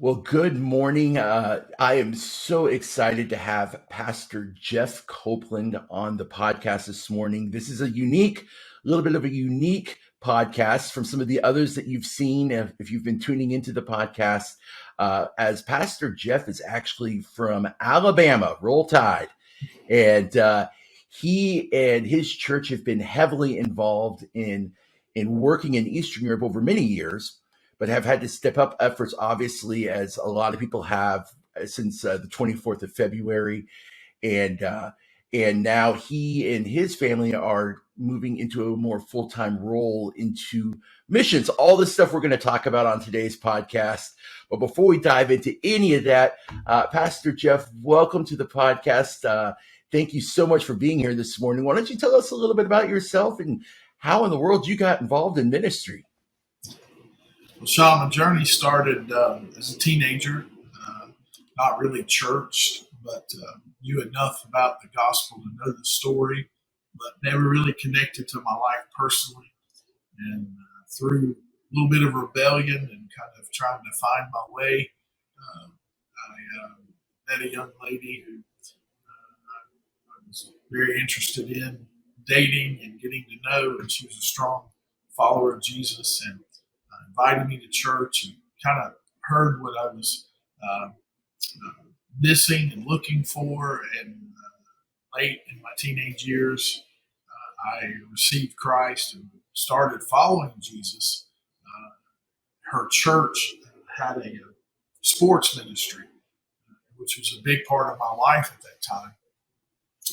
Well, good morning. I am so excited to have Pastor Jeff Copeland on the podcast this morning. This is a little bit of a unique podcast from some of the others that you've seen if you've been tuning into the podcast. As Pastor Jeff is actually from Alabama, Roll Tide, and he and his church have been heavily involved in working in Eastern Europe over many years, but have had to step up efforts, obviously, as a lot of people have since the 24th of February. And and now he and his family are moving into a more full-time role into missions. All this stuff we're going to talk about on today's podcast. But before we dive into any of that, Pastor Jeff, welcome to the podcast. Thank you so much for being here this morning. Why don't you tell us a little bit about yourself and how in the world you got involved in ministry? Well, Sean, my journey started as a teenager, not really churched, but knew enough about the gospel to know the story, but never really connected to my life personally. And through a little bit of rebellion and kind of trying to find my way, I met a young lady who I was very interested in dating and getting to know, and she was a strong follower of Jesus and invited me to church and kind of heard what I was missing and looking for. And late in my teenage years, I received Christ and started following Jesus. Her church had a sports ministry, which was a big part of my life at that time.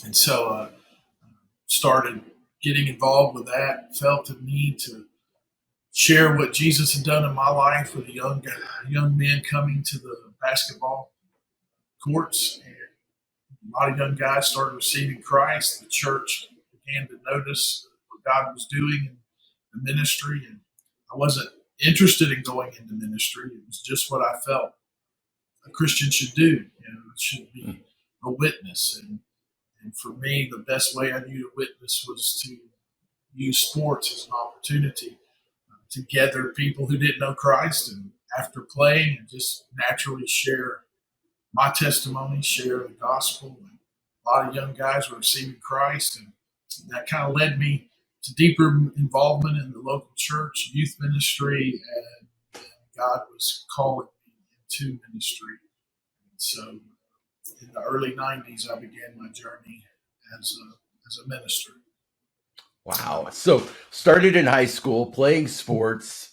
And so started getting involved with that, felt the need to share what Jesus had done in my life with the young men coming to the basketball courts. And a lot of young guys started receiving Christ. The church began to notice what God was doing in the ministry. And I wasn't interested in going into ministry. It was just what I felt a Christian should do. It should be a witness. And for me, the best way I knew to witness was to use sports as an opportunity to gather people who didn't know Christ, and after playing, and just naturally share my testimony, share the gospel. And a lot of young guys were receiving Christ, and that kind of led me to deeper involvement in the local church, youth ministry, and God was calling me into ministry. And so in the early 90s, I began my journey as a minister. Wow. So started in high school playing sports,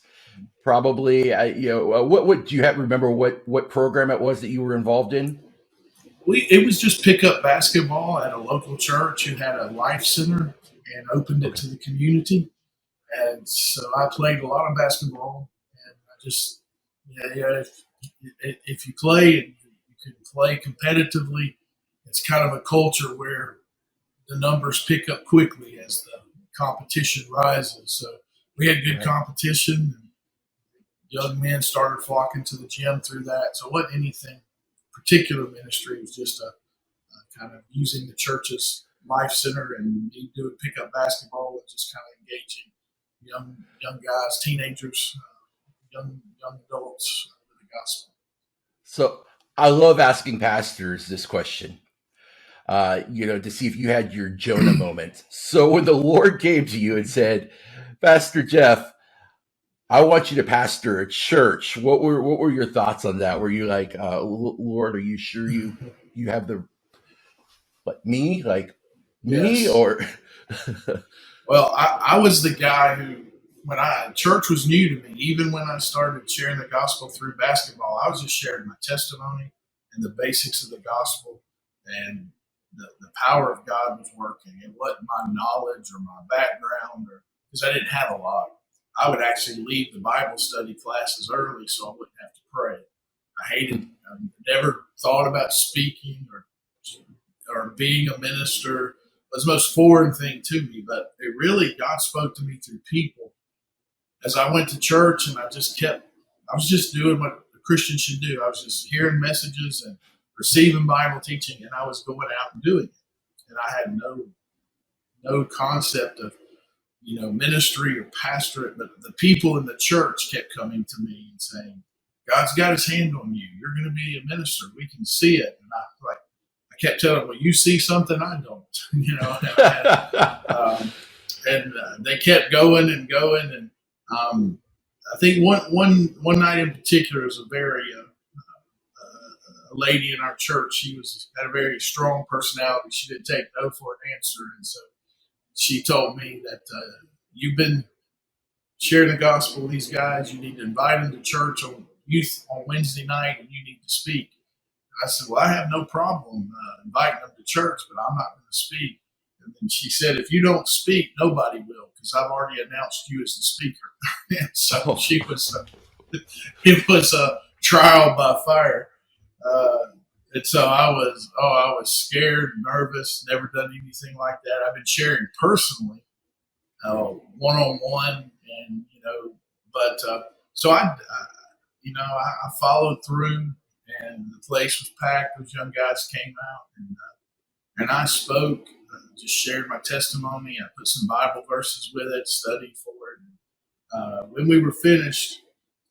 probably, what do you remember what program it was that you were involved in? It was just pickup basketball at a local church who had a life center and opened it to the community. And so I played a lot of basketball, and I just, if you play and you can play competitively, it's kind of a culture where the numbers pick up quickly as the competition rises. So we had good competition, and young men started flocking to the gym through that. So it wasn't anything particular ministry. It was just a kind of using the church's life center and doing pickup basketball and just kind of engaging young guys, teenagers, young adults with the gospel. So I love asking pastors this question. To see if you had your Jonah moment. So when the Lord came to you and said, Pastor Jeff, I want you to pastor a church, what were your thoughts on that? Were you like, Lord, are you sure you have me? Yes. Or? Well, I was the guy who, when church was new to me, even when I started sharing the gospel through basketball, I was just sharing my testimony and the basics of the gospel, and the power of God was working. It wasn't my knowledge or my background, because I didn't have a lot. I would actually leave the Bible study classes early so I wouldn't have to pray. I hated it. I never thought about speaking or being a minister. It was the most foreign thing to me, but God spoke to me through people. As I went to church, and I was just doing what a Christian should do. I was just hearing messages and receiving Bible teaching, and I was going out and doing it. And I had no concept of, ministry or pastorate, but the people in the church kept coming to me and saying, God's got his hand on you. You're going to be a minister. We can see it. And I kept telling them, well, you see something I don't, and they kept going and going. And I think one night in particular was a very a lady in our church. She had a very strong personality. She didn't take no for an answer, and so she told me that you've been sharing the gospel with these guys. You need to invite them to church on youth on Wednesday night, and you need to speak. And I said, well, I have no problem inviting them to church, but I'm not going to speak. And then she said, if you don't speak, nobody will, because I've already announced you as the speaker. And so it was a trial by fire. And so I was scared, nervous, never done anything like that. I've been sharing personally, one-on-one, and but so I followed through, and the place was packed. Those young guys came out, and I spoke, just shared my testimony. I put some Bible verses with it, studied for it. When we were finished,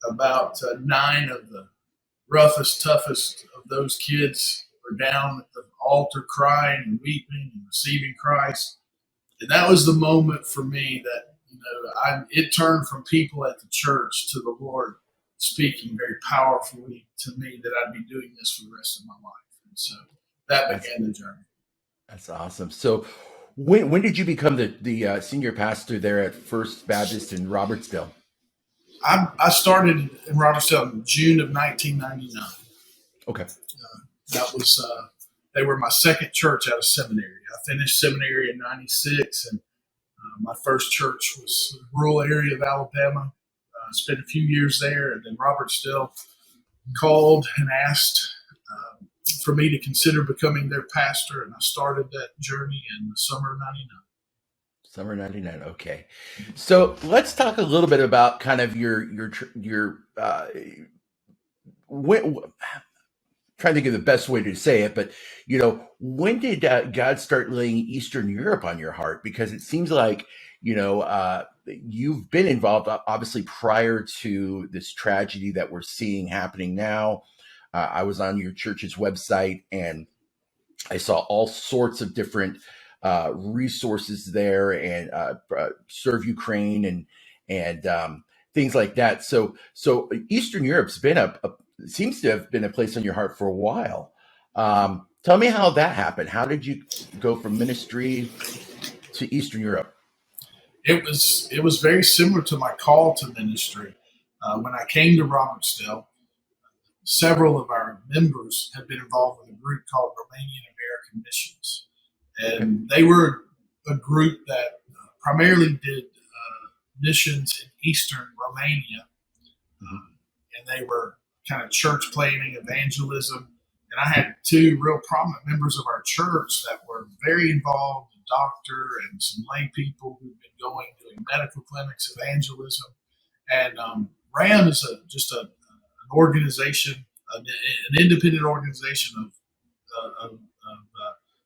about 9 of the roughest, toughest of those kids were down at the altar crying and weeping and receiving Christ. And that was the moment for me that, it turned from people at the church to the Lord speaking very powerfully to me that I'd be doing this for the rest of my life. And so that began the journey. That's awesome. So when did you become the senior pastor there at First Baptist in Robertsdale? I started in Robertsdale in June of 1999. Okay. That was they were my second church out of seminary. I finished seminary in '96, and my first church was a rural area of Alabama. I spent a few years there, and then Robertsdale called and asked for me to consider becoming their pastor, and I started that journey in the summer of '99. Summer '99. Okay, so let's talk a little bit about kind of your trying to think of the best way to say it, but when did God start laying Eastern Europe on your heart? Because it seems like you've been involved obviously prior to this tragedy that we're seeing happening now. I was on your church's website and I saw all sorts of different resources there, and Serve Ukraine and things like that. So Eastern Europe's been seems to have been a place on your heart for a while. Tell me how that happened. How did you go from ministry to Eastern Europe? It was very similar to my call to ministry. When I came to Robertsdale, several of our members had been involved with a group called Romanian American Missions. And they were a group that primarily did missions in Eastern Romania. And they were kind of church planting, evangelism. And I had 2 real prominent members of our church that were very involved, a doctor and some lay people who've been doing medical clinics, evangelism. And RAM is just an organization, an independent organization of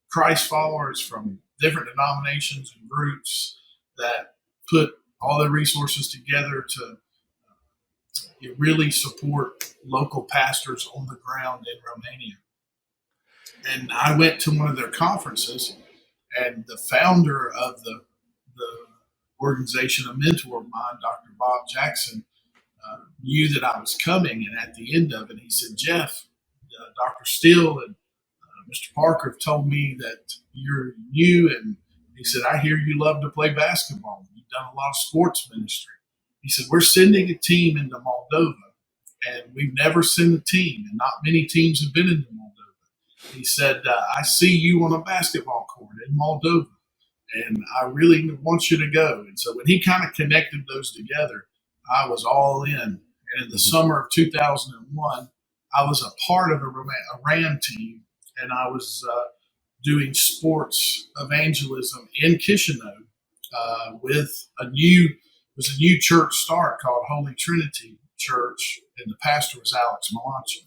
Christ followers from different denominations and groups that put all their resources together to really support local pastors on the ground in Romania. And I went to one of their conferences, and the founder of the organization, a mentor of mine, Dr. Bob Jackson, knew that I was coming. And at the end of it, he said, Jeff, Dr. Steele and Mr. Parker have told me that you're new, and he said, I hear you love to play basketball. You've done a lot of sports ministry. He said, we're sending a team into Moldova, and we've never sent a team, and not many teams have been into Moldova. He said, I see you on a basketball court in Moldova, and I really want you to go. And so when he kind of connected those together, I was all in. And in the summer of 2001, I was a part of a RAM team, and I was doing sports evangelism in Chisinau with a new church start called Holy Trinity Church, and the pastor was Alex Malachi.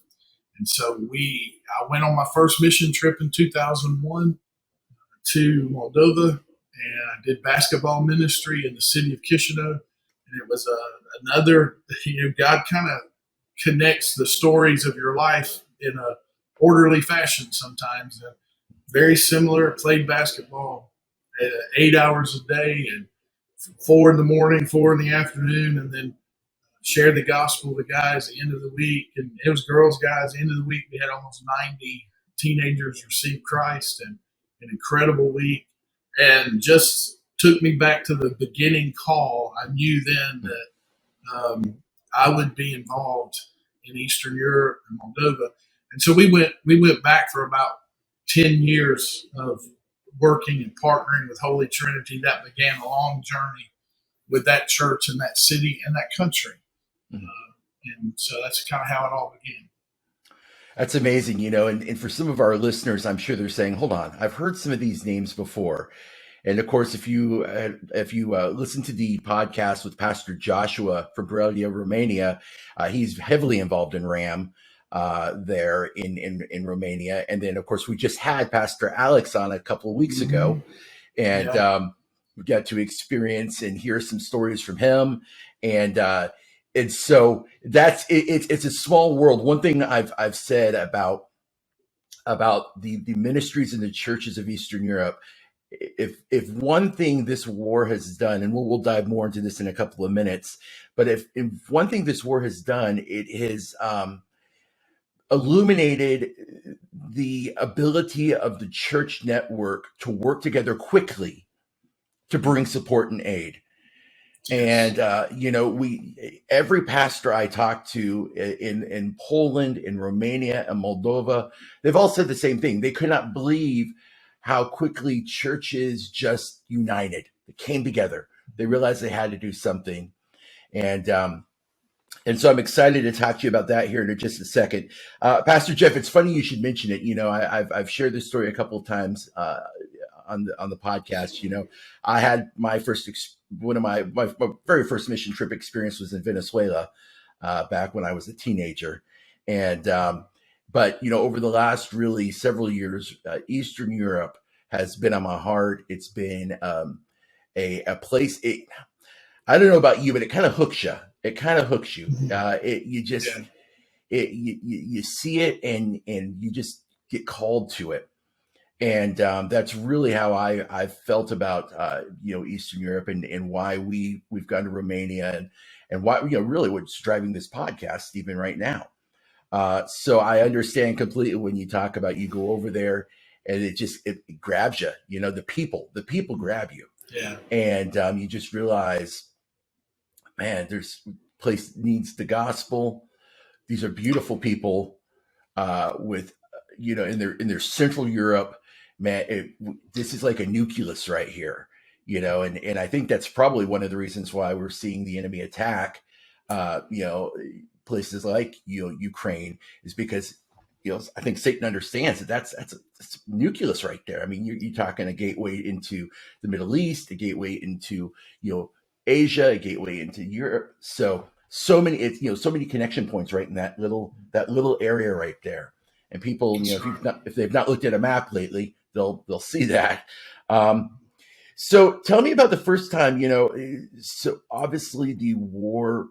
And so I went on my first mission trip in 2001 to Moldova, and I did basketball ministry in the city of Chisinau. And it was another, God kind of connects the stories of your life in a orderly fashion sometimes. And very similar. Played basketball 8 hours a day and 4 in the morning, 4 in the afternoon, and then shared the gospel with the guys at the end of the week. And it was girls, guys. At the end of the week, we had almost 90 teenagers receive Christ, and an incredible week. And just took me back to the beginning call. I knew then that I would be involved in Eastern Europe and Moldova. And so we went back for about 10 years of working and partnering with Holy Trinity. That began a long journey with that church and that city and that country. Mhm. And so that's kind of how it all began. That's amazing, and for some of our listeners, I'm sure they're saying, hold on, I've heard some of these names before. And of course, if you listen to the podcast with Pastor Joshua from Borelli, Romania, he's heavily involved in RAM there in Romania. And then, of course, we just had Pastor Alex on a couple of weeks ago, and we got to experience and hear some stories from him. And so that's it. It's a small world. One thing I've said about the ministries and the churches of Eastern Europe, if one thing this war has done, and we'll dive more into this in a couple of minutes, but if one thing this war has done, it has illuminated the ability of the church network to work together quickly to bring support and aid. And every pastor I talk to in Poland, in Romania, and Moldova, they've all said the same thing. They could not believe how quickly churches just united. They came together. They realized they had to do something. And so I'm excited to talk to you about that here in just a second. Pastor Jeff, it's funny you should mention it. I've shared this story a couple of times on the podcast. I had my very first mission trip experience was in Venezuela back when I was a teenager. And but over the last really several years, Eastern Europe has been on my heart. It's been a place. I don't know about you, but it kind of hooks you. It kind of hooks you. You see it and you just get called to it. And that's really how I felt about Eastern Europe and why we've gone to Romania and why really what's driving this podcast even right now. So I understand completely when you talk about you go over there and it grabs you. The people grab you. Yeah. And you just realize, man, this place needs the gospel. These are beautiful people with in their Central Europe. Man, this is like a nucleus right here, and I think that's probably one of the reasons why we're seeing the enemy attack, places like, Ukraine, is because, I think Satan understands that that's a nucleus right there. I mean, you're talking a gateway into the Middle East, a gateway into, Asia, a gateway into Europe. So many, so many connection points right in that little area right there. And people, if they've not looked at a map lately, they'll see that. So tell me about the first time, so obviously the war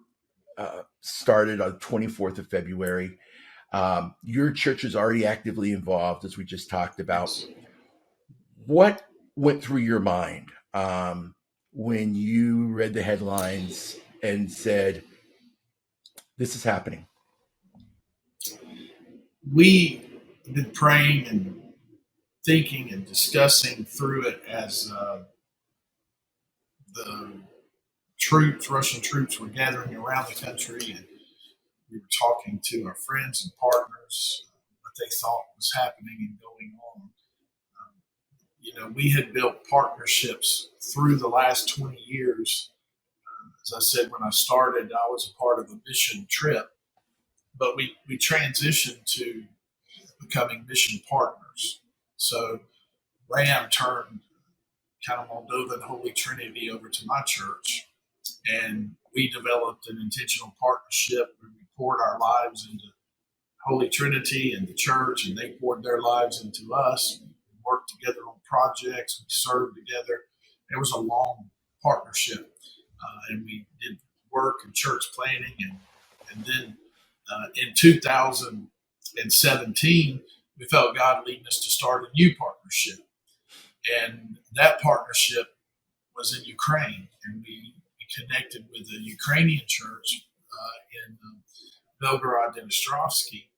started on 24th of February. Your church is already actively involved, as we just talked about. Yes. What went through your mind when you read the headlines and said, this is happening? We been praying and thinking and discussing through it as the Russian troops were gathering around the country, and we were talking to our friends and partners what they thought was happening and going on. We had built partnerships through the last 20 years. As I said, when I started, I was a part of a mission trip, but we transitioned to becoming mission partners. So RAM turned kind of Moldova and Holy Trinity over to my church, and we developed an intentional partnership where we poured our lives into Holy Trinity and the church, and they poured their lives into us. We worked together on projects, we served together. It was a long partnership, and we did work and church planning, and then In 2017, we felt God leading us to start a new partnership. And that partnership was in Ukraine. And we connected with a Ukrainian church in Belgorod and Ostrovsky.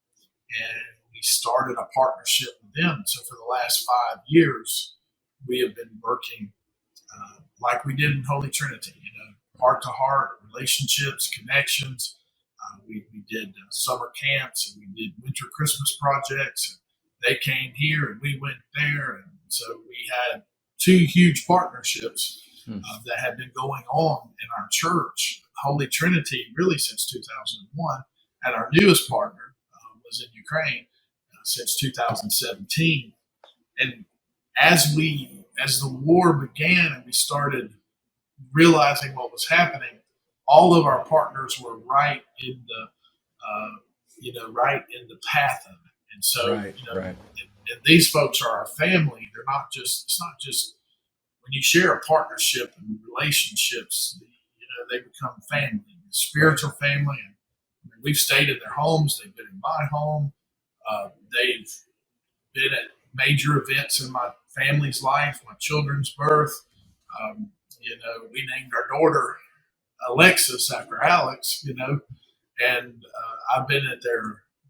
And we started a partnership with them. So for the last 5 years, we have been working like we did in Holy Trinity, heart to heart relationships, connections. We did summer camps and we did winter Christmas projects. And they came here and we went there. And so we had two huge partnerships that had been going on in our church, Holy Trinity, really since 2001. And our newest partner was in Ukraine since 2017. And as the war began and we started realizing what was happening, all of our partners were right in the path of it. And so, right. And these folks are our family. They're not just. It's not just when you share a partnership and relationships. They become family, spiritual family. And we've stayed in their homes. They've been in my home. They've been at major events in my family's life, my children's birth. We named our daughter Alexis after Alex, and I've been at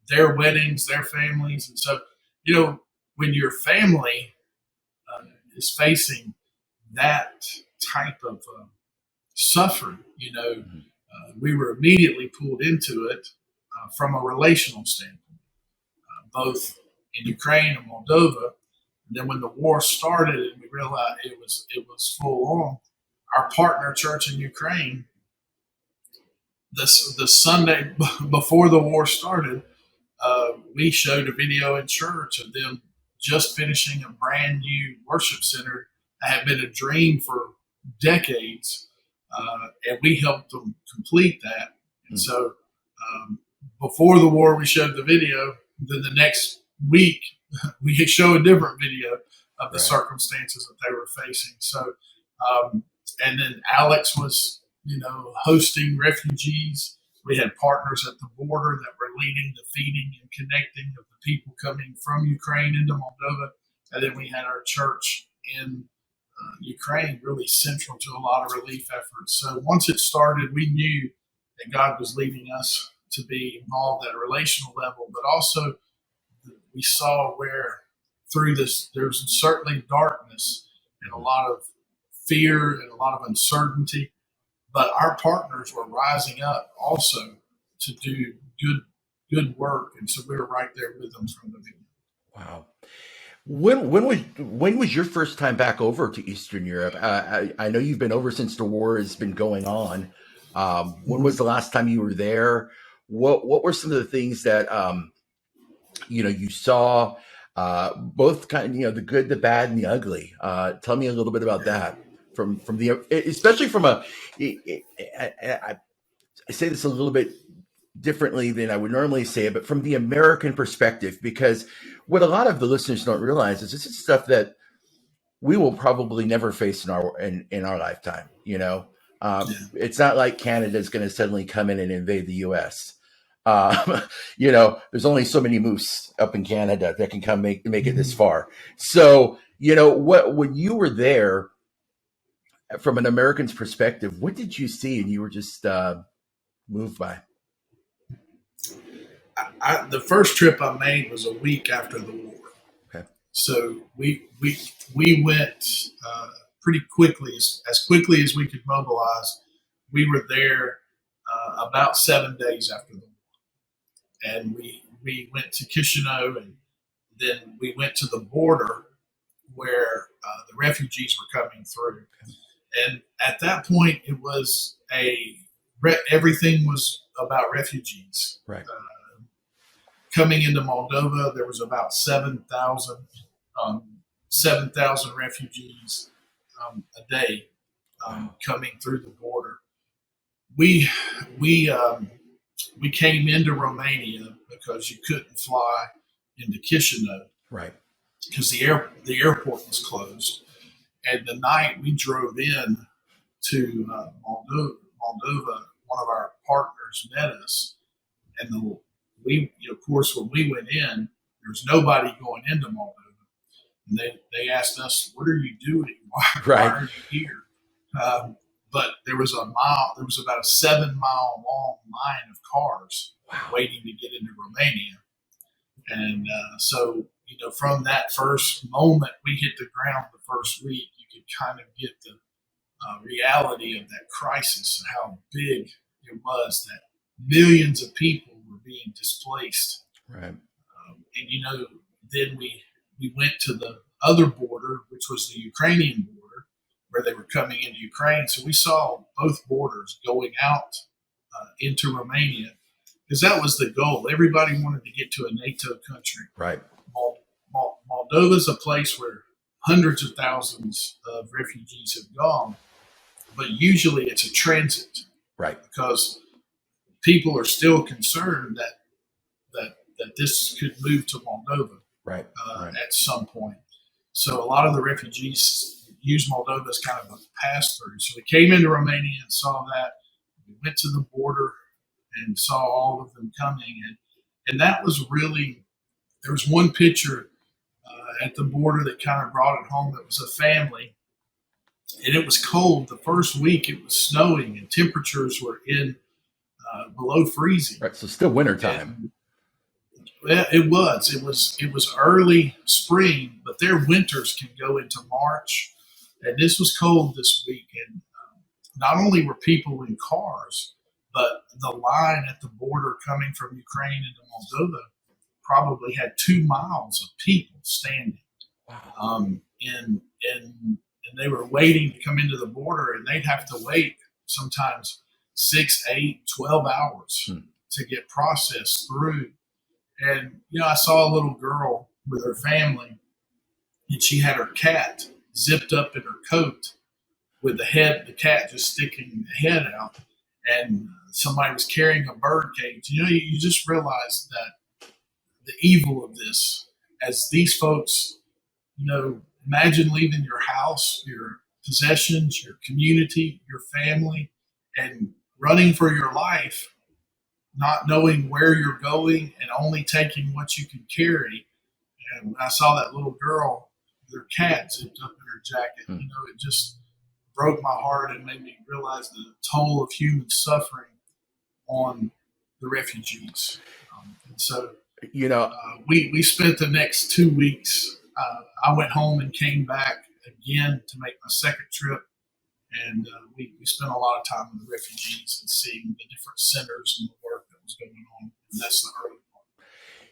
their weddings, their families. And so, when your family is facing that type of suffering, we were immediately pulled into it from a relational standpoint, both in Ukraine and Moldova. And then when the war started and we realized it was full on, our partner church in Ukraine, the Sunday before the war started, we showed a video in church of them just finishing a brand new worship center that had been a dream for decades, and we helped them complete that. And so before the war, we showed the video. Then the next week, we show a different video of the circumstances that they were facing. So, and then Alex was, hosting refugees. We had partners at the border that were leading the feeding and connecting of the people coming from Ukraine into Moldova. And then we had our church in Ukraine really central to a lot of relief efforts. So once it started, we knew that God was leading us to be involved at a relational level, but also we saw where through this, there's certainly darkness and a lot of fear and a lot of uncertainty, but our partners were rising up also to do good work. And so we were right there with them from the beginning. Wow. When was your first time back over to Eastern Europe? I know you've been over since the war has been going on. When was the last time you were there? What were some of the things that you saw? Both kind of the good, the bad, and the ugly. Tell me a little bit about that from the especially from I say this a little bit differently than I would normally say it, but from the American perspective, because what a lot of the listeners don't realize is this is stuff that we will probably never face in our lifetime. It's not like Canada is going to suddenly come in and invade the U.S. There's only so many moose up in Canada that can come make it this far. So, when you were there, from an American's perspective, what did you see and you were just moved by? The first trip I made was a week after the war. Okay. So we went pretty quickly, as quickly as we could mobilize. We were there about 7 days after the war. And we went to Chisinau, and then we went to the border where the refugees were coming through. And at that point, it was everything was about refugees. Right. Coming into Moldova, there was about 7,000 refugees a day coming through the border. We came into Romania because you couldn't fly into Chisinau, right? Because the airport was closed. And the night we drove in to Moldova, one of our partners met us, and of course, when we went in, there was nobody going into Moldova, and they asked us, "What are you doing? Why Right. are you here?" But there was about a 7 mile long line of cars Wow. waiting to get into Romania. And so, from that first moment we hit the ground the first week, you could kind of get the reality of that crisis and how big it was, that millions of people were being displaced. Right. And then we went to the other border, which was the Ukrainian border, where they were coming into Ukraine. So we saw both borders going out into Romania, because that was the goal. Everybody wanted to get to a NATO country. Right. Moldova is a place where hundreds of thousands of refugees have gone, but usually it's a transit. Right. Because people are still concerned that this could move to Moldova. Right. At some point. So a lot of the refugees use Moldova as kind of a pass through. So we came into Romania and saw that. We went to the border and saw all of them coming. And that was really, there was one picture at the border that kind of brought it home. It was a family, and it was cold. The first week it was snowing, and temperatures were in below freezing. Right. So still wintertime. Well, it was. It was early spring, but their winters can go into March, and this was cold this week. And not only were people in cars, but the line at the border coming from Ukraine into Moldova probably had 2 miles of people standing. Wow. And they were waiting to come into the border, and they'd have to wait sometimes 6, 8, 12 hours to get processed through. And, I saw a little girl with her family, and she had her cat zipped up in her coat with the cat just sticking the head out. And somebody was carrying a bird cage. You just realize that the evil of this, as these folks, imagine leaving your house, your possessions, your community, your family, and running for your life, not knowing where you're going and only taking what you can carry. And when I saw that little girl, their cat zipped up in her jacket, it just broke my heart and made me realize the toll of human suffering on the refugees. And so, we spent the next 2 weeks. I went home and came back again to make my second trip. And we spent a lot of time with the refugees and seeing the different centers and the work that was going on. And that's the early part.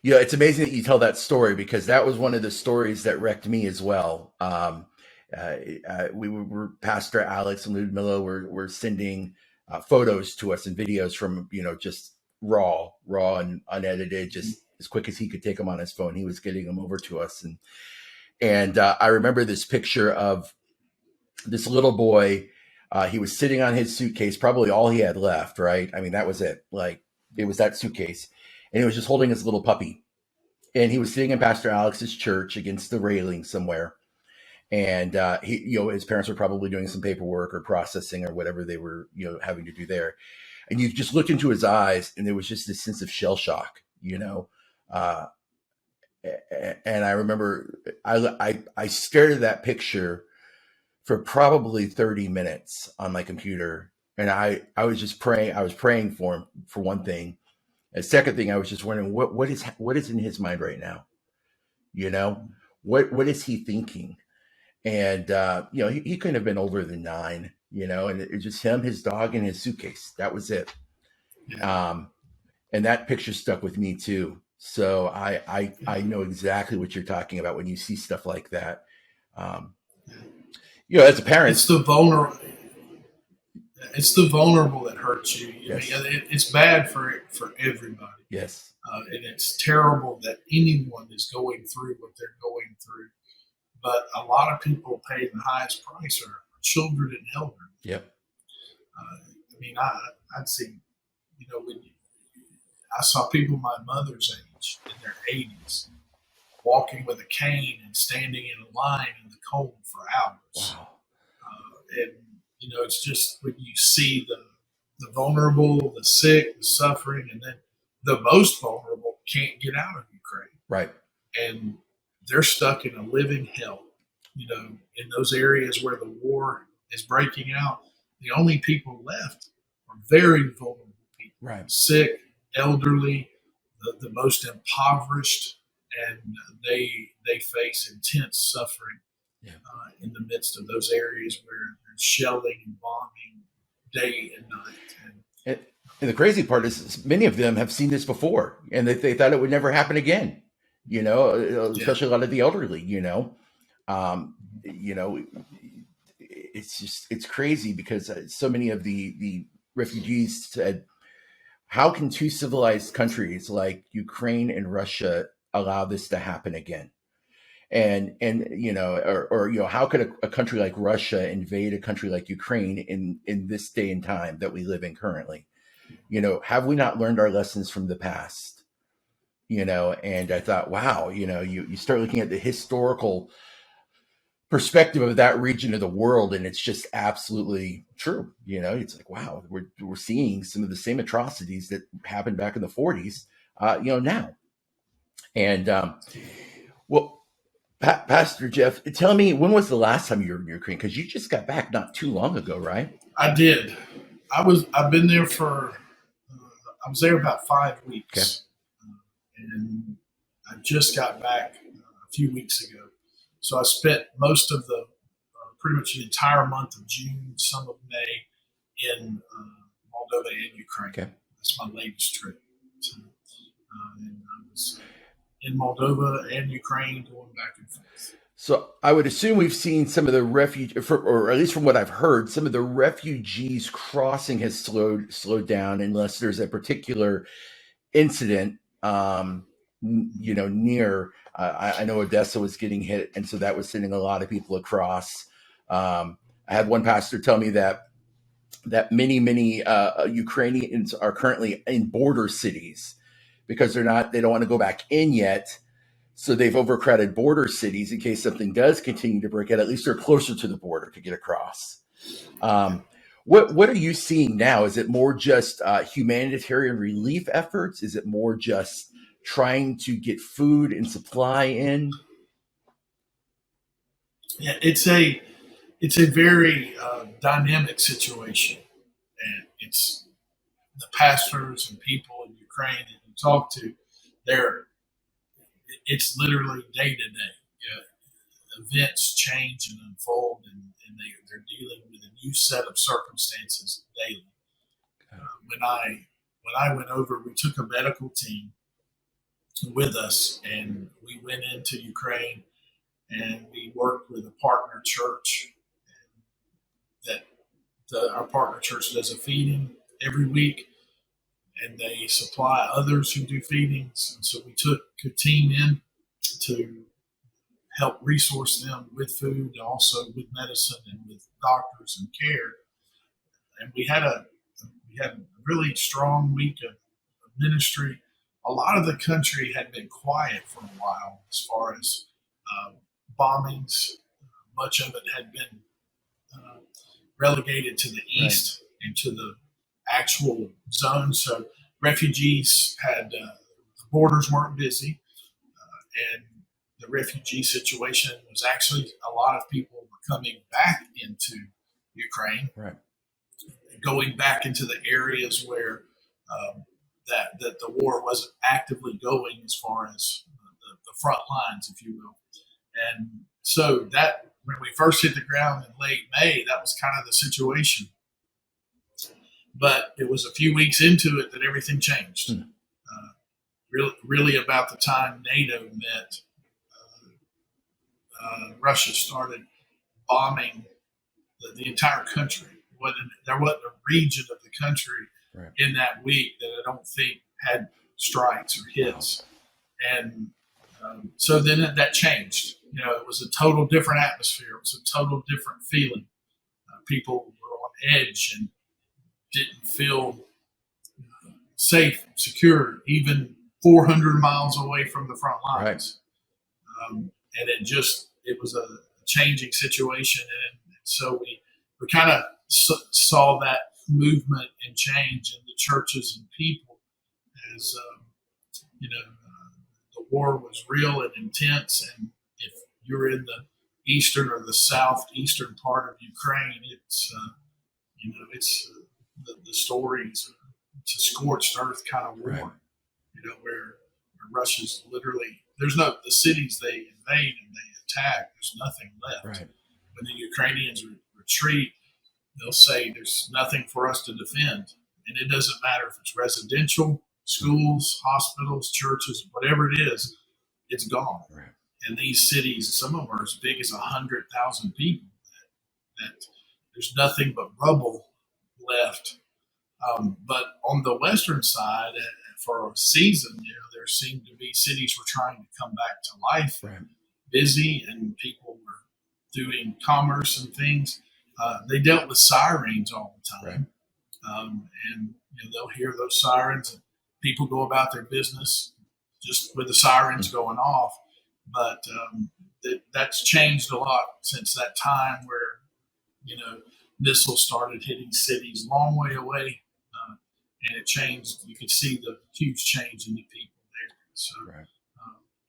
Yeah, it's amazing that you tell that story, because that was one of the stories that wrecked me as well. We were Pastor Alex and Ludmilla were sending photos to us and videos from, just raw and unedited, just as quick as he could take them on his phone. He was getting them over to us. And I remember this picture of this little boy. He was sitting on his suitcase, probably all he had left, right? I mean, that was it. Like, it was that suitcase. And he was just holding his little puppy. And he was sitting in Pastor Alex's church against the railing somewhere. And his parents were probably doing some paperwork or processing or whatever they were, having to do there. And you just looked into his eyes, and there was just this sense of shell shock, and I remember I stared at that picture for probably 30 minutes on my computer. And I was just praying. I was praying for him, for one thing. And second thing, I was just wondering what is in his mind right now? What is he thinking? And, he couldn't have been older than 9, and it was just him, his dog, and his suitcase. That was it. And that picture stuck with me too. So I know exactly what you're talking about when you see stuff like that. As a parent, it's the vulnerable that hurts you. Yes. It's bad for everybody. Yes. And it's terrible that anyone is going through what they're going through. But a lot of people paying the highest price are children and elderly. Yep. I'd see, I saw people my mother's age in their 80s walking with a cane and standing in a line in the cold for hours. Wow. And it's just when you see the vulnerable, the sick, the suffering, and then the most vulnerable can't get out of Ukraine. Right. And they're stuck in a living hell. In those areas where the war is breaking out, the only people left are very vulnerable people, Right. sick, elderly, the most impoverished, and they face intense suffering in the midst of those areas where there's shelling and bombing day and night. And the crazy part is many of them have seen this before, and they thought it would never happen again. Especially a lot of the elderly. It's crazy because so many of the refugees said, how can two civilized countries like Ukraine and Russia allow this to happen again? And how could a country like Russia invade a country like Ukraine in this day and time that we live in currently? Have we not learned our lessons from the past? And I thought, wow, you start looking at the historical perspective of that region of the world, and it's just absolutely true. It's like, wow, we're seeing some of the same atrocities that happened back in the 40s, now. And well, Pastor Jeff, tell me, when was the last time you were in Ukraine? Because you just got back not too long ago, right? I did. I've been there I was there about 5 weeks. Okay. And I just got back a few weeks ago. So I spent most of pretty much the entire month of June, some of May in Moldova and Ukraine. Okay. That's my latest trip. So, and I was in Moldova and Ukraine going back and forth. So I would assume we've seen some of the or at least from what I've heard, some of the refugees crossing has slowed down, unless there's a particular incident, near. I know Odessa was getting hit, and so that was sending a lot of people across. I had one pastor tell me that many Ukrainians are currently in border cities because they don't want to go back in yet. So they've overcrowded border cities in case something does continue to break out. At least they're closer to the border to get across. What are you seeing now? Is it more just humanitarian relief efforts? Is it more just trying to get food and supply in? Yeah, it's a very dynamic situation, and it's the pastors and people in Ukraine that you talk to. It's literally day to day. Events change and unfold, and they're dealing with a new set of circumstances daily. When I went over, we took a medical team with us, and we went into Ukraine, and we worked with a partner church. Our partner church does a feeding every week, and they supply others who do feedings. And so we took a team in to help resource them with food, also with medicine and with doctors and care. And we had a really strong week of ministry. A lot of the country had been quiet for a while as far as bombings. Much of it had been relegated to the east and to the actual zone. So refugees the borders weren't busy, and the refugee situation was actually a lot of people were coming back into Ukraine, going back into the areas where that the war wasn't actively going, as far as the front lines, if you will. And so that when we first hit the ground in late May, that was kind of the situation. But it was a few weeks into it that everything changed. Really about the time NATO met, Russia started bombing the entire country. There wasn't a region of the country in that week that I don't think had strikes or hits. And so then that changed. It was a total different atmosphere. It was a total different feeling. People were on edge and didn't feel safe, secure, even 400 miles away from the front lines. And it was a changing situation. And so we kind of saw that movement and change in the churches and people as the war was real and intense, and if you're in the eastern or the southeastern part of Ukraine, it's the stories. It's a scorched earth kind of war, Right. Where Russia's literally the cities they invade and they attack. There's nothing left. Right. When the Ukrainians retreat, they'll say there's nothing for us to defend, and it doesn't matter if it's residential, schools, hospitals, churches, whatever it is, it's gone. Right. And these cities, some of them are as big as 100,000 people. That there's nothing but rubble left. But on the western side, for a season, there seemed to be cities were trying to come back to life, Right. busy, and people were doing commerce and things. They dealt with sirens all the time, and they'll hear those sirens, and people go about their business just with the sirens going off. But that's changed a lot since that time, where missiles started hitting cities long way away, and it changed. You could see the huge change in the people there. So,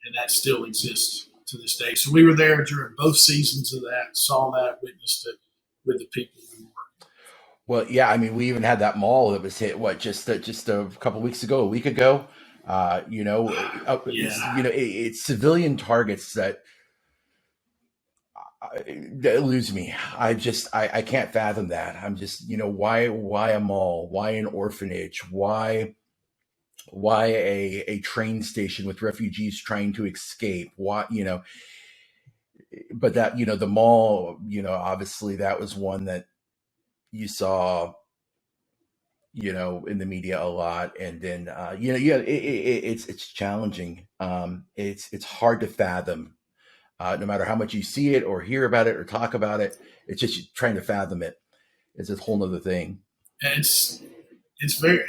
and that still exists to this day. So we were there during both seasons of that, saw that, witnessed it with the people we were. Well, yeah, I mean, we even had that mall that was hit, just a couple of weeks ago, a week ago. It's civilian targets that lose me. I can't fathom that. I'm just, why a mall? Why an orphanage? Why a train station with refugees trying to escape? Why, but that, the mall, obviously that was one that you saw, in the media a lot. And then, it's challenging. It's hard to fathom. No matter how much you see it or hear about it or talk about it, it's just trying to fathom it. It's a whole nother thing. It's very,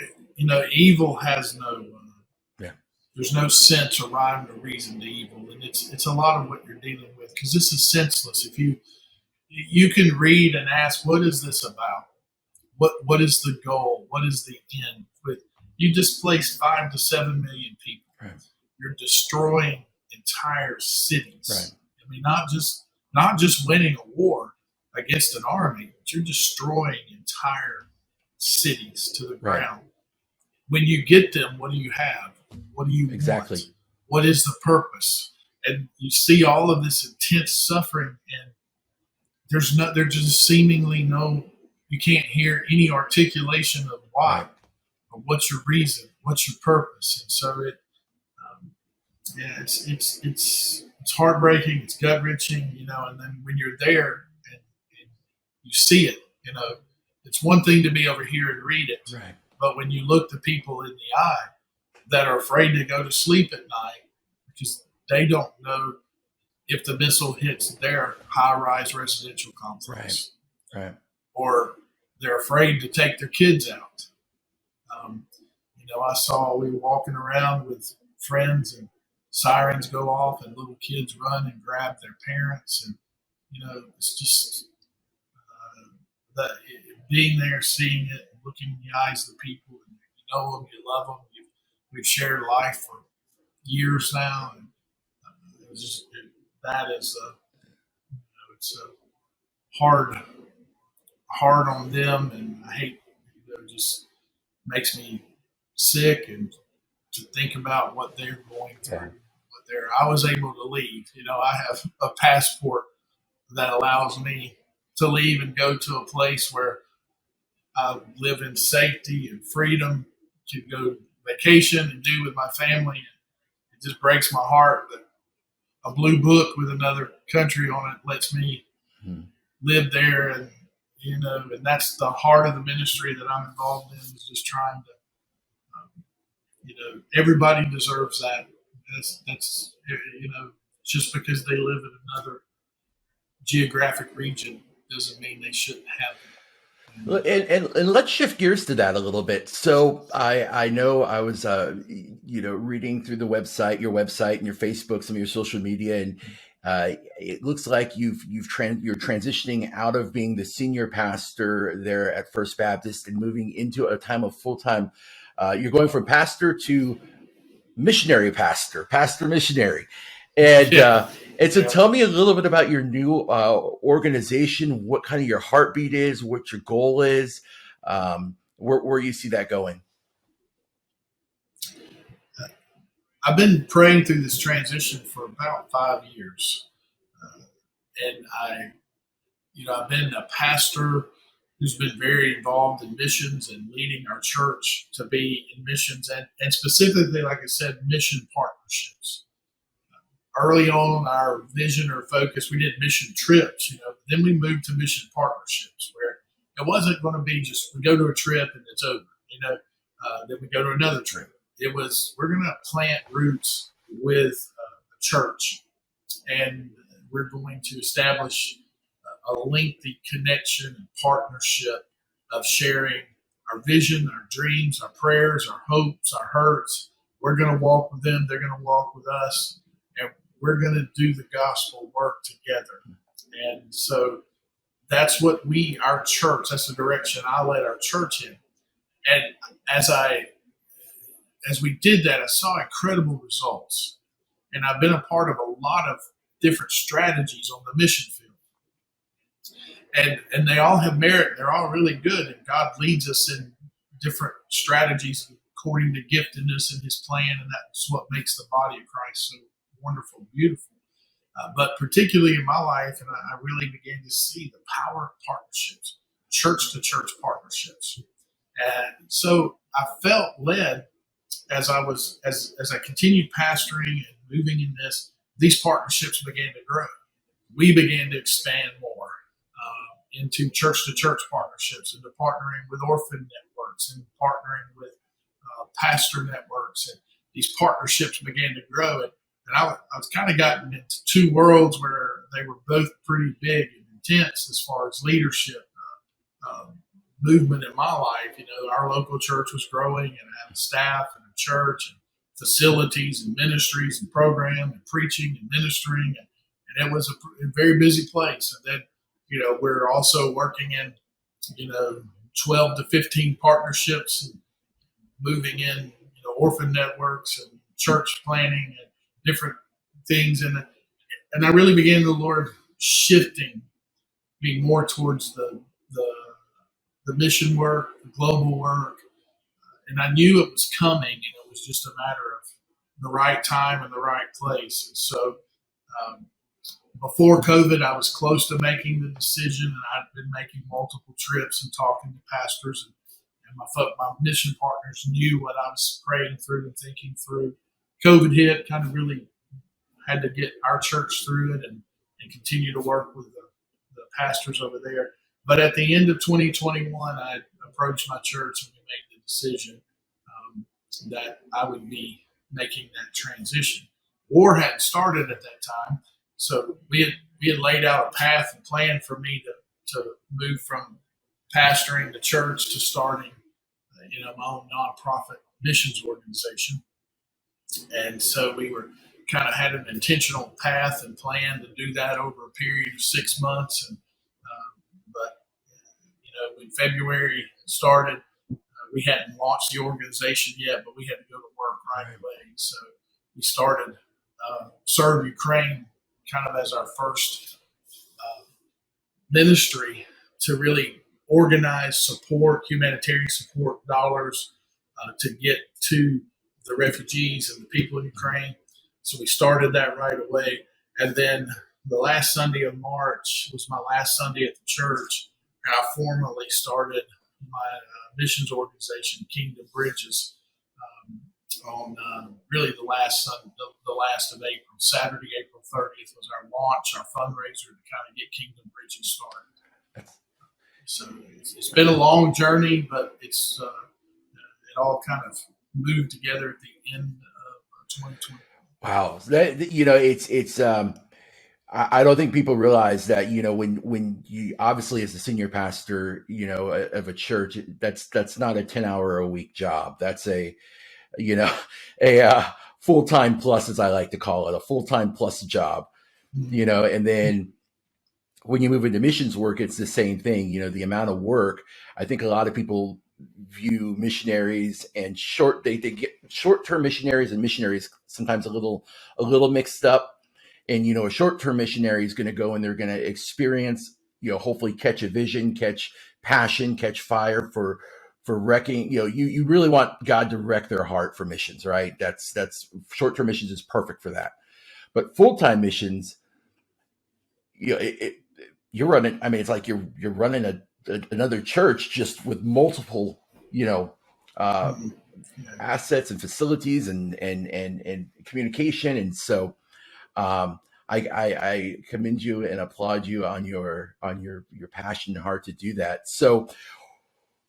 evil has no, there's no sense or rhyme or reason to evil. And it's a lot of what you're dealing with, because this is senseless. If you can read and ask, what is this about? What is the goal? What is the end? But you displace 5 to 7 million people. Right. You're destroying entire cities. Right. I mean, not just winning a war against an army, but you're destroying entire cities to the ground. When you get them, what do you have? What do you exactly want? What is the purpose? And you see all of this intense suffering, and there's just seemingly no. You can't hear any articulation of why, or what's your reason, what's your purpose, and so it's heartbreaking, it's gut wrenching, and then when you're there and you see it, it's one thing to be over here and read it, right. But when you look the people in the eye that are afraid to go to sleep at night because they don't know if the missile hits their high-rise residential complex, right. Or they're afraid to take their kids out. We were walking around with friends, and sirens go off, and little kids run and grab their parents, and it's just that being there, seeing it, looking in the eyes of the people, and you know them, you love them. We've shared life for years now, and it's hard on them, and I hate, it just makes me sick, and to think about what they're going through. I was able to leave. I have a passport that allows me to leave and go to a place where I live in safety and freedom, to go vacation and do with my family. It just breaks my heart that a blue book with another country on it lets me live there, and and that's the heart of the ministry that I'm involved in, is just trying to, everybody deserves that. That's just because they live in another geographic region doesn't mean they shouldn't have it. And let's shift gears to that a little bit. So I know I was reading through your website and your Facebook, some of your social media, and it looks like you're transitioning out of being the senior pastor there at First Baptist and moving into a time of full-time You're going from pastor to missionary pastor, pastor missionary. And so tell me a little bit about your new organization, what kind of your heartbeat is, what your goal is, where you see that going. I've been praying through this transition for about 5 years. And I've been a pastor who's been very involved in missions and leading our church to be in missions and specifically, like I said, mission partnerships. Early on, our vision or focus, we did mission trips, then we moved to mission partnerships where it wasn't going to be just we go to a trip and it's over, then we go to another trip. It was, we're going to plant roots with the church, and we're going to establish a lengthy connection and partnership of sharing our vision, our dreams, our prayers, our hopes, our hurts. We're going to walk with them. They're going to walk with us. And we're going to do the gospel work together. And so that's what our church, that's the direction I led our church in. And as we did that, I saw incredible results. And I've been a part of a lot of different strategies on the mission field. And they all have merit. They're all really good. And God leads us in different strategies according to giftedness in his plan. And that's what makes the body of Christ so wonderful and beautiful. But particularly in my life, and I really began to see the power of partnerships, church-to-church partnerships. And so I felt led as I continued pastoring and moving in this, these partnerships began to grow. We began to expand more into church-to-church partnerships, into partnering with orphan networks and partnering with pastor networks. And these partnerships began to grow. And I was kind of gotten into two worlds where they were both pretty big and intense as far as leadership movement in my life. Our local church was growing, and I had a staff and a church and facilities and ministries and program and preaching and ministering. And it was a very busy place. And then, we're also working in, 12 to 15 partnerships and moving in, orphan networks and church planning and different things. And I really began the Lord shifting me more towards the mission work, the global work. And I knew it was coming, and it was just a matter of the right time and the right place. And so before COVID, I was close to making the decision, and I'd been making multiple trips and talking to pastors, and my mission partners knew what I was praying through and thinking through. COVID hit, kind of really had to get our church through it and continue to work with the pastors over there. But at the end of 2021, I approached my church and we made the decision that I would be making that transition. War hadn't started at that time, so we had laid out a path and plan for me to move from pastoring the church to starting, my own nonprofit missions organization. And so we were kind of had an intentional path and plan to do that over a period of 6 months. And but when February started, we hadn't launched the organization yet, but we had to go to work right away. So we started Serve Ukraine kind of as our first ministry to really organize support, humanitarian support dollars to get to the refugees and the people in Ukraine. So we started that right away. And then the last Sunday of March was my last Sunday at the church, and I formally started my missions organization, Kingdom Bridges, on really the last of April. Saturday, April 30th was our launch, our fundraiser to kind of get Kingdom Bridges started. So it's been a long journey, but it's it all kind of moved together at the end of 2020. Wow, it's I don't think people realize that when you obviously as a senior pastor of a church, that's not a 10-hour a week job. That's a full-time plus, as I like to call it, a full-time plus job. And then when you move into missions work, it's the same thing. The amount of work, I think a lot of people view missionaries and they get short-term missionaries and missionaries sometimes a little mixed up. And a short-term missionary is going to go and they're going to experience, hopefully catch a vision, catch passion, catch fire for wrecking. You really want God to wreck their heart for missions, right? That's short-term missions is perfect for that. But full-time missions, you're running. I mean, it's like you're running another church just with multiple, assets and facilities and communication. And so, I commend you and applaud you on your passion and heart to do that. So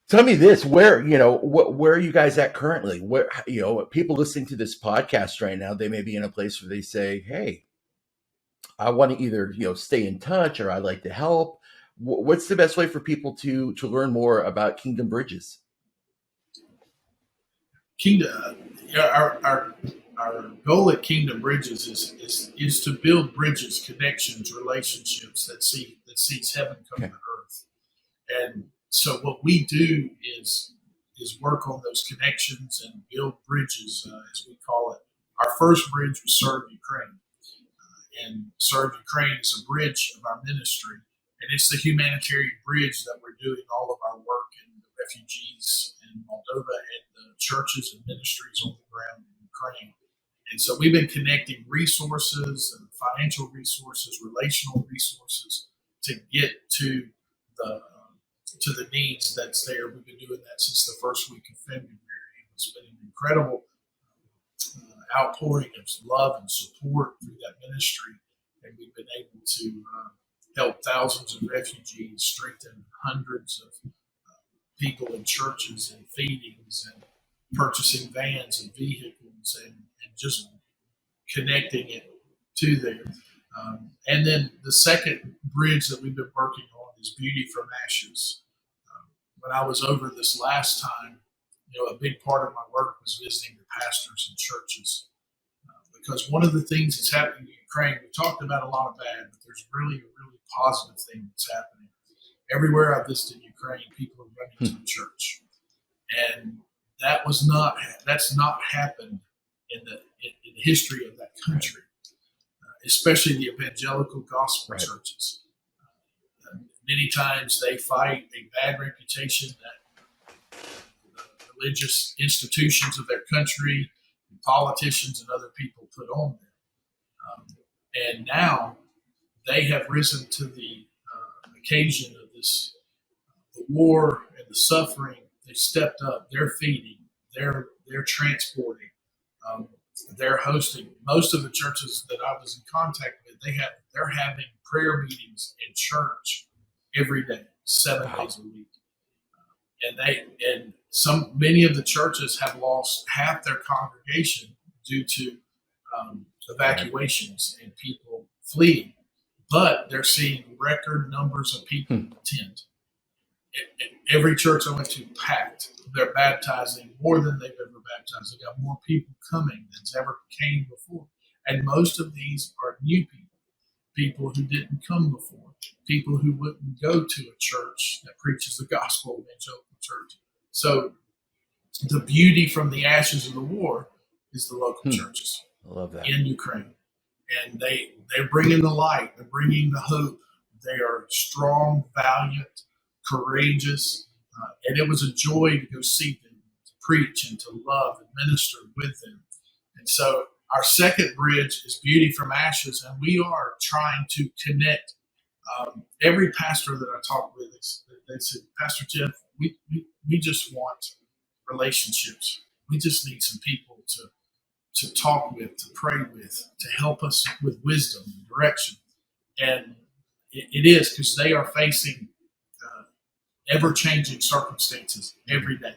tell me this, where are you guys at currently? Where people listening to this podcast right now, they may be in a place where they say, hey, I want to either stay in touch or I'd like to help. What's the best way for people to learn more about Kingdom Bridges? Kingdom, our goal at Kingdom Bridges is to build bridges, connections, relationships that sees heaven come to earth. And so what we do is work on those connections and build bridges, as we call it. Our first bridge was Serve Ukraine. And Serve Ukraine is a bridge of our ministry. And it's the humanitarian bridge that we're doing all of our work in the refugees in Moldova and the churches and ministries on the ground in Ukraine. And so we've been connecting resources and financial resources, relational resources to get to the needs that's there. We've been doing that since the first week of February. It's been an incredible outpouring of love and support through that ministry, and we've been able to help thousands of refugees, strengthen hundreds of people in churches and feedings, and purchasing vans and vehicles, and just connecting it to there. And then the second bridge that we've been working on is Beauty from Ashes. When I was over this last time, a big part of my work was visiting the pastors and churches, because one of the things that's happening in Ukraine, we talked about a lot of bad, but there's really a really positive thing that's happening. Everywhere I visited Ukraine, people are running to the church, and that's not happened in the history of that country, especially the evangelical gospel churches. Many times they fight a bad reputation that religious institutions of their country, politicians, and other people put on them. And now they have risen to the occasion of this, the war and the suffering. They've stepped up. They're feeding. They're transporting. They're hosting. Most of the churches that I was in contact with, they're having prayer meetings in church every day, 7 days a week. And many of the churches have lost half their congregation due to evacuations and people fleeing, but they're seeing record numbers of people attend. Every church I went to packed. They're baptizing more than they've ever baptized. They got more people coming than's ever came before, and most of these are new people who didn't come before, people who wouldn't go to a church that preaches the gospel, evangelical church. So the beauty from the ashes of the war is the local churches. I love that. In Ukraine. And they're bringing the light, they're bringing the hope. They are strong, valiant, courageous. And it was a joy to go see them, to preach and to love and minister with them. And so our second bridge is Beauty from Ashes, and we are trying to connect. Every pastor that I talk with, they said, Pastor Jeff, we just want relationships. We just need some people to talk with, to pray with, to help us with wisdom and direction. And it is because they are facing ever-changing circumstances every day,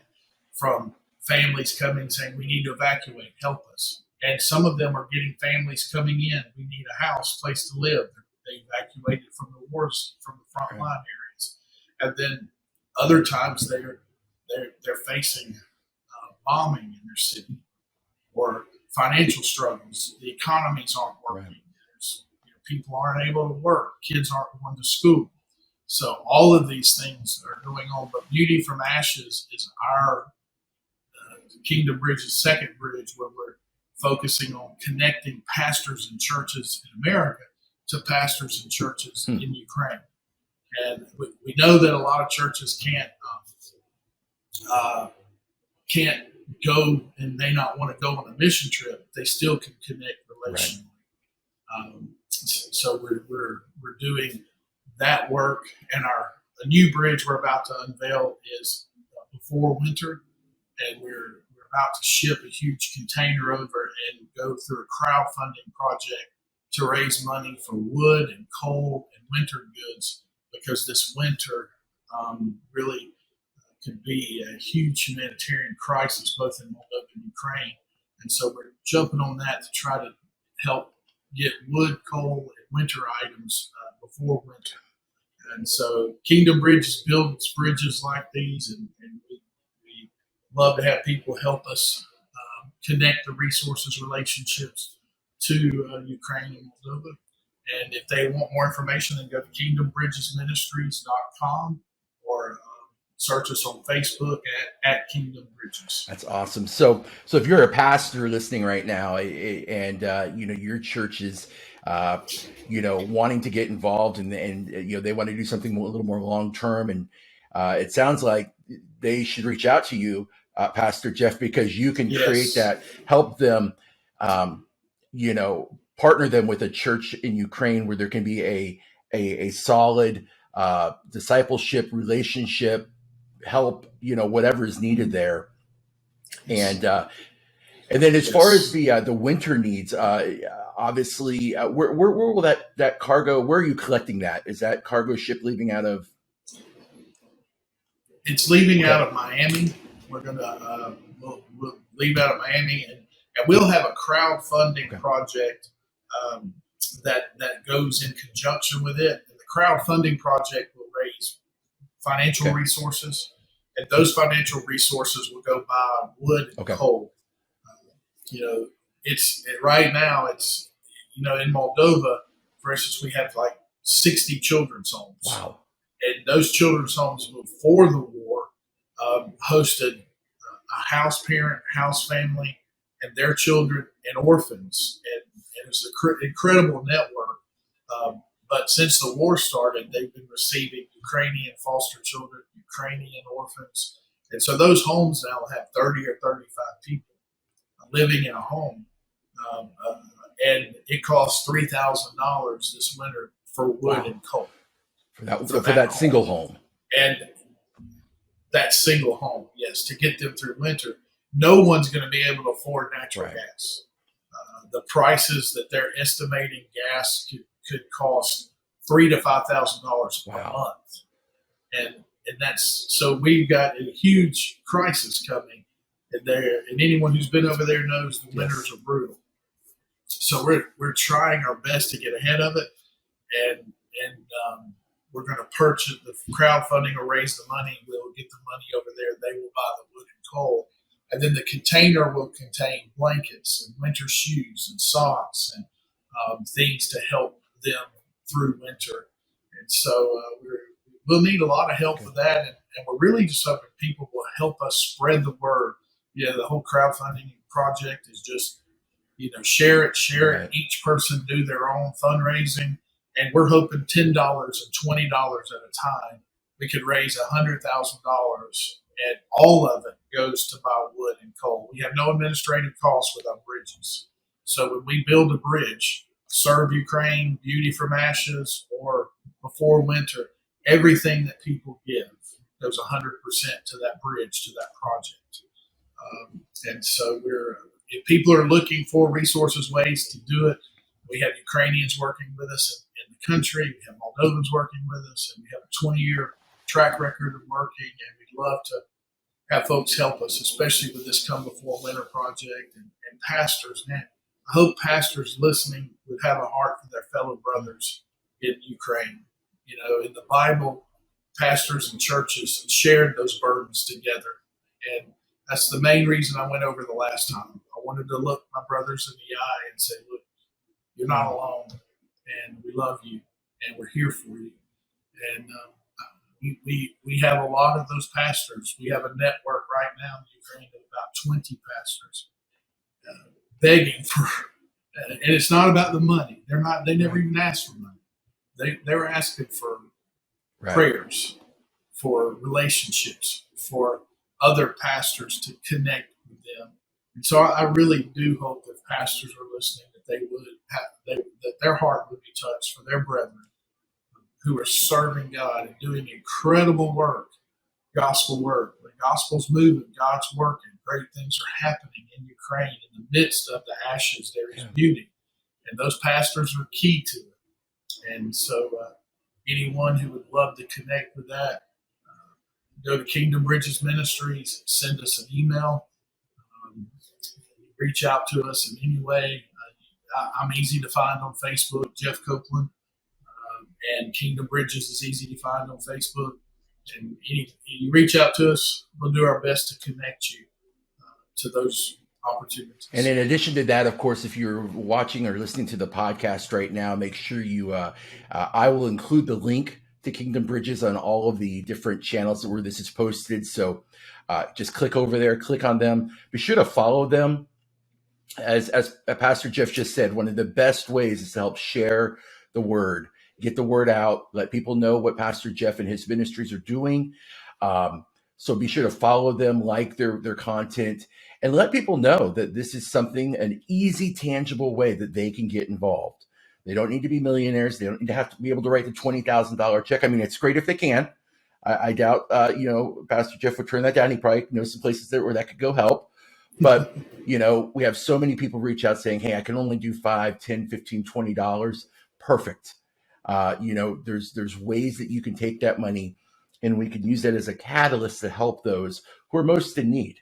from families coming saying, we need to evacuate, help us. And some of them are getting families coming in, we need a house, place to live. They evacuated from the wars, from the front line areas. And then other times they're facing bombing in their city, or financial struggles. The economies aren't working. People aren't able to work. Kids aren't going to school. So all of these things are going on. But Beauty from Ashes is our Kingdom Bridge's second bridge, where we're focusing on connecting pastors and churches in America to pastors and churches in Ukraine. And we know that a lot of churches can't go and may not want to go on a mission trip. They still can connect relationally. Right. So we're doing that work, and a new bridge we're about to unveil is before winter, and we're about to ship a huge container over and go through a crowdfunding project to raise money for wood and coal and winter goods, because this winter really could be a huge humanitarian crisis both in Moldova and Ukraine. And so we're jumping on that to try to help get wood, coal, and winter items before winter. And so Kingdom Bridges builds bridges like these, and we love to have people help us connect the resources, relationships to Ukraine and Moldova. And if they want more information, then go to kingdombridgesministries.com or search us on Facebook at Kingdom Bridges. That's awesome. So if you're a pastor listening right now, and your church is wanting to get involved, and they want to do something a little more long term, and it sounds like they should reach out to you, Pastor Jeff, because you can create that, help them, partner them with a church in Ukraine where there can be a solid discipleship relationship, help, whatever is needed there. And then as far as the winter needs, obviously, where will that cargo, where are you collecting that? Is that cargo ship leaving out of? It's leaving out of Miami. We're going to we'll leave out of Miami, and we'll have a crowdfunding project that goes in conjunction with it. And the crowdfunding project will raise financial resources, and those financial resources will go buy wood and coal. It's right now. It's in Moldova, for instance, we have like 60 children's homes. Wow! And those children's homes before the war hosted a house parent, house family, and their children and orphans, and it was an incredible network. But since the war started, they've been receiving Ukrainian foster children, Ukrainian orphans. And so those homes now have 30 or 35 people living in a home. And it costs $3,000 this winter for wood and coal. For that single home. And that single home, yes, to get them through winter. No one's going to be able to afford natural gas. The prices that they're estimating gas could cost $3,000 to $5,000 per month, and that's so we've got a huge crisis coming, and anyone who's been over there knows the winters are brutal. So we're trying our best to get ahead of it, and we're going to purchase the crowdfunding or raise the money. We'll get the money over there. They will buy the wood and coal. And then the container will contain blankets and winter shoes and socks and things to help them through winter. And so we'll need a lot of help with that. And we're really just hoping people will help us spread the word. The whole crowdfunding project is just, share it. Each person do their own fundraising. And we're hoping $10 and $20 at a time, we could raise $100,000. And all of it goes to buy wood and coal. We have no administrative costs with our bridges. So when we build a bridge, Serve Ukraine, Beauty from Ashes, or Before Winter, everything that people give goes 100% to that bridge, to that project. And so if people are looking for resources, ways to do it, we have Ukrainians working with us in the country. We have Moldovans working with us, and we have a 20-year track record of working, and we'd love to have folks help us, especially with this Come Before Winter project, and pastors. Man, I hope pastors listening would have a heart for their fellow brothers in Ukraine. In the Bible, pastors and churches shared those burdens together, and that's the main reason I went over the last time. I wanted to look my brothers in the eye and say, look, you're not alone, and we love you, and we're here for you. And we have a lot of those pastors. We have a network right now in Ukraine of about 20 pastors begging for, and it's not about the money. They never even ask for money. They were asking for prayers, for relationships, for other pastors to connect with them. And so I really do hope that pastors are listening, that that their heart would be touched for their brethren who are serving God and doing incredible work, gospel work. The gospel's moving, God's working. Great things are happening in Ukraine. In the midst of the ashes, there is beauty. And those pastors are key to it. And so anyone who would love to connect with that, go to Kingdom Bridges Ministries, send us an email, reach out to us in any way. I'm easy to find on Facebook, Jeff Copeland, and Kingdom Bridges is easy to find on Facebook. And you reach out to us, we'll do our best to connect you to those opportunities. And in addition to that, of course, if you're watching or listening to the podcast right now, make sure you, I will include the link to Kingdom Bridges on all of the different channels where this is posted. So just click over there, click on them. Be sure to follow them. As Pastor Jeff just said, one of the best ways is to help share the word, get the word out, let people know what Pastor Jeff and his ministries are doing. So be sure to follow them, like their content, and let people know that this is something, an easy, tangible way that they can get involved. They don't need to be millionaires. They don't need to have to be able to write the $20,000 check. I mean, it's great if they can. I doubt, Pastor Jeff would turn that down. He probably knows some places where that could go help. But, we have so many people reach out saying, hey, I can only do $5, $10, $15, $20. Perfect. There's ways that you can take that money and we can use that as a catalyst to help those who are most in need.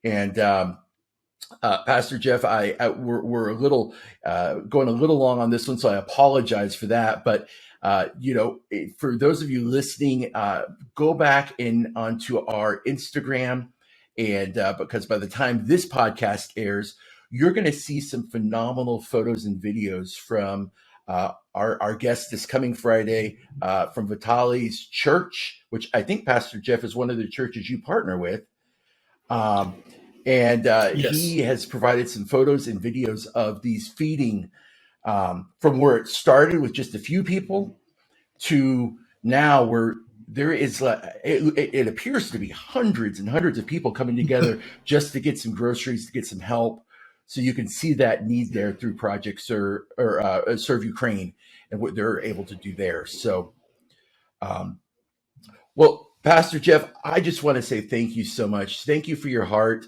And Pastor Jeff, we're a little going a little long on this one, so I apologize for that. But for those of you listening, go back onto our Instagram, and because by the time this podcast airs, you're going to see some phenomenal photos and videos from our guest this coming Friday from Vitali's church, which I think Pastor Jeff is one of the churches you partner with. Yes. He has provided some photos and videos of these feeding from where it started with just a few people to now where there is, it appears to be hundreds and hundreds of people coming together just to get some groceries, to get some help. So you can see that need there through Project Serve Ukraine and what they're able to do there. So, well, Pastor Jeff, I just want to say thank you so much. Thank you for your heart.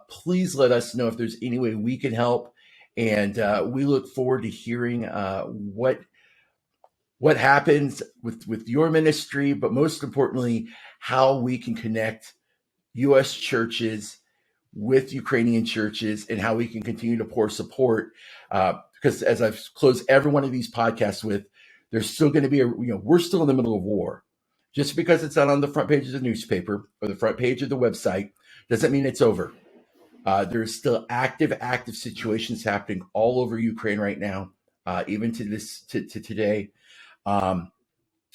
Please let us know if there's any way we can help. And we look forward to hearing what happens with your ministry, but most importantly, how we can connect U.S. churches with Ukrainian churches and how we can continue to pour support. Because as I've closed every one of these podcasts with, there's still going to be we're still in the middle of war. Just because it's not on the front page of the newspaper or the front page of the website doesn't mean it's over. There's still active situations happening all over Ukraine right now, even to today. And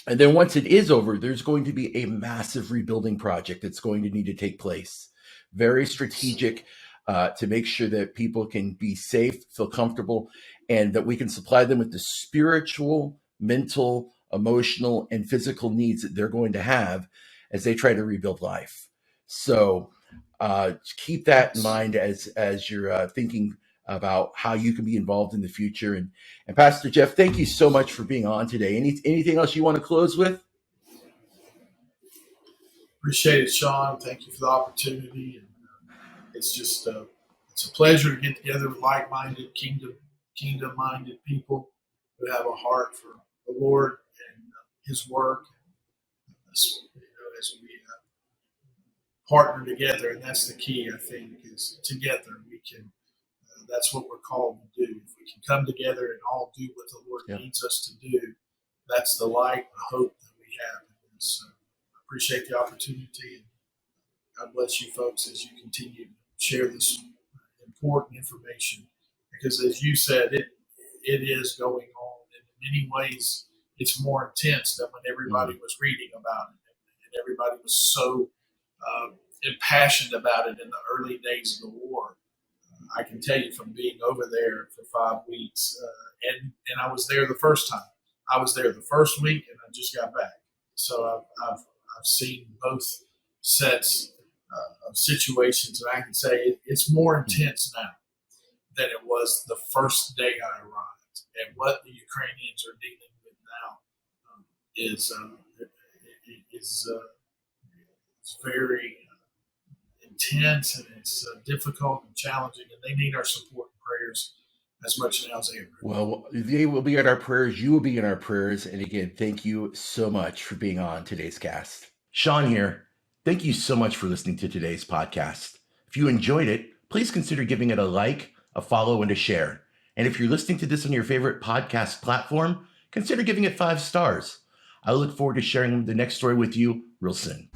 then once it is over, there's going to be a massive rebuilding project that's going to need to take place. Very strategic to make sure that people can be safe, feel comfortable, and that we can supply them with the spiritual, mental, emotional, and physical needs that they're going to have as they try to rebuild life. So keep that in mind as you're thinking about how you can be involved in the future. And Pastor Jeff, thank you so much for being on today. Anything else you want to close with? Appreciate it, Sean. Thank you for the opportunity. And it's just it's a pleasure to get together with like-minded, kingdom-minded people who have a heart for the Lord and His work. As we partner together, and that's the key, I think, is together we can. That's what we're called to do. If we can come together and all do what the Lord needs us to do, that's the light, the hope that we have. And so I appreciate the opportunity, and God bless you folks as you continue to share this important information. Because as you said, it is going on. And in many ways, it's more intense than when everybody was reading about it, and everybody was so impassioned about it in the early days of the war. I can tell you from being over there for 5 weeks, and I was there the first time. I was there the first week, and I just got back. So I've seen both sets of situations, and I can say it's more intense now than it was the first day I arrived. And what the Ukrainians are dealing with now is very intense, and it's difficult and challenging, and they need our support and prayers as much now as ever. Well, they will be in our prayers. You will be in our prayers. And again, thank you so much for being on today's cast. Sean here. Thank you so much for listening to today's podcast. If you enjoyed it, please consider giving it a like, a follow, and a share. And if you're listening to this on your favorite podcast platform, consider giving it 5 stars. I look forward to sharing the next story with you real soon.